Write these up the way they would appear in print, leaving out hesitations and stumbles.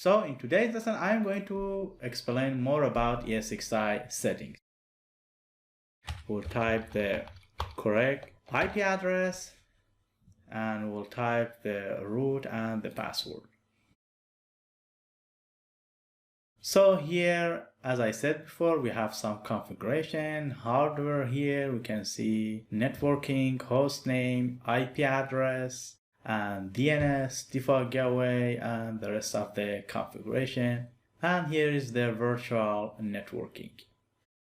So in today's lesson, I'm going to explain more about ESXi settings. We'll type the correct IP address and we'll type the root and the password. So here, as I said before, we have some configuration, hardware here. We can see networking, host name, IP address, and DNS, default gateway, and the rest of the configuration. And here is the virtual networking.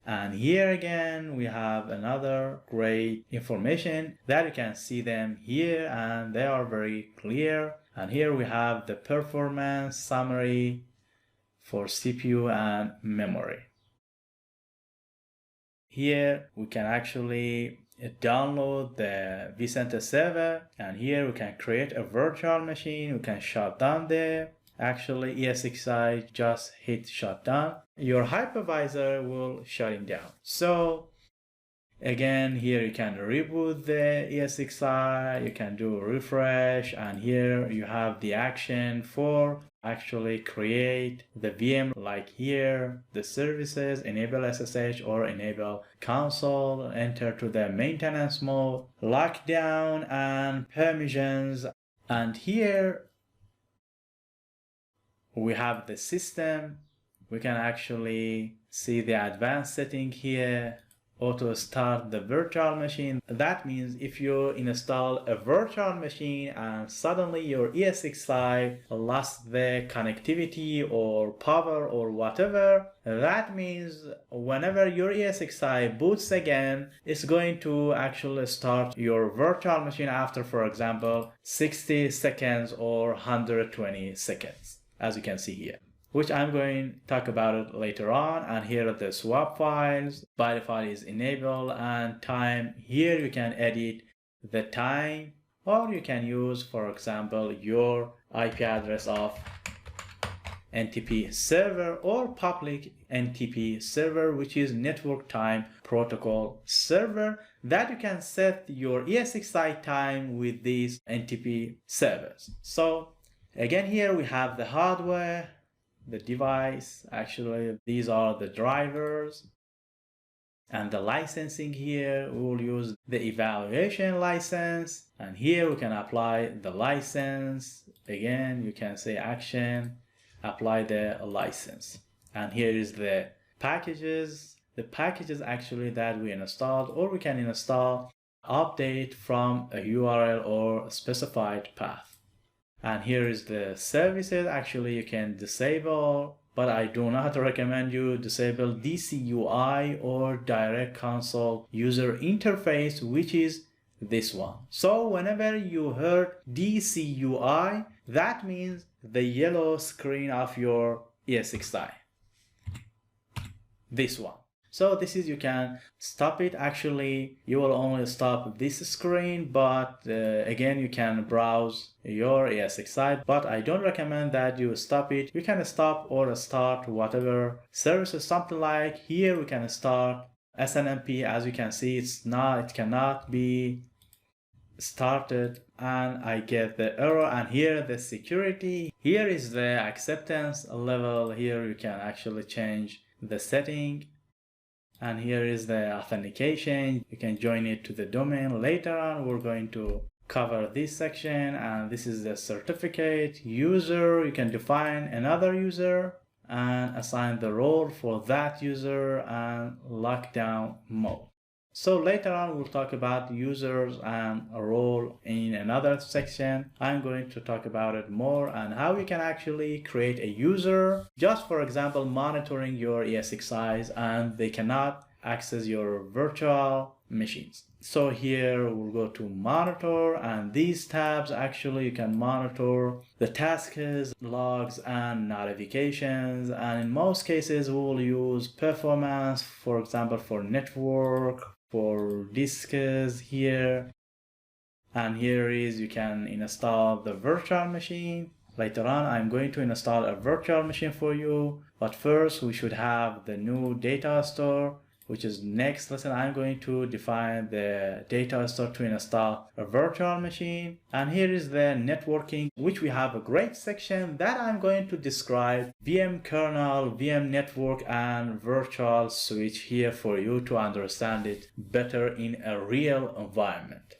And here again, we have another great information that you can see them here, and they are very clear. And here we have the performance summary for CPU and memory. Here we can actually download the vCenter server, and here we can create a virtual machine. We can shut down the ESXi, just hit shutdown. Your hypervisor will shut it down. So again, here you can reboot the ESXi, you can do a refresh, and here you have the action for actually create the VM, like here, the services, enable SSH or enable console, enter to the maintenance mode, lockdown and permissions. And here we have the system. We can actually see the advanced setting here, auto start the virtual machine. That means if you install a virtual machine and suddenly your ESXi lost the connectivity or power or whatever, that means whenever your ESXi boots again, it's going to actually start your virtual machine after, for example, 60 seconds or 120 seconds, as you can see here, which I'm going to talk about it later on. And here are the swap files. By default is enabled, and time. Here you can edit the time, or you can use, for example, your IP address of NTP server or public NTP server, which is network time protocol server, that you can set your ESXi time with these NTP servers. So again, here we have the hardware, the device. Actually, these are the drivers, and the licensing. Here we will use the evaluation license, and here we can apply the license. Again, you can say action, apply the license. And here is the packages actually that we installed, or we can install update from a URL or a specified path. And here is the services. Actually, you can disable, but I do not recommend you disable DCUI or direct console user interface, which is this one. So whenever you heard DCUI, that means the yellow screen of your ESXi. This one. So this is, you can stop it. Actually, you will only stop this screen, but again, you can browse your ESXi, but I don't recommend that you stop it. You can stop or start whatever services, something like here we can start SNMP. As you can see, it cannot be started, and I get the error. And here the security, here is the acceptance level. Here you can actually change the setting. And here is the authentication. You can join it to the domain. Later on, we're going to cover this section. And this is the certificate user. You can define another user and assign the role for that user and lockdown mode. So later on, we'll talk about users and a role in another section. I'm going to talk about it more and how you can actually create a user, just for example, monitoring your ESXis and they cannot access your virtual machines. So here we'll go to monitor, and these tabs actually you can monitor the tasks, logs, and notifications. And in most cases, we will use performance, for example, for network, for disks here. And here is, you can install the virtual machine. Later on, I'm going to install a virtual machine for you. But first, we should have the new data store. which is next lesson, I'm going to define the data store to install a virtual machine. And here is the networking, which we have a great section that I'm going to describe VM kernel, VM network, and virtual switch here for you to understand it better in a real environment.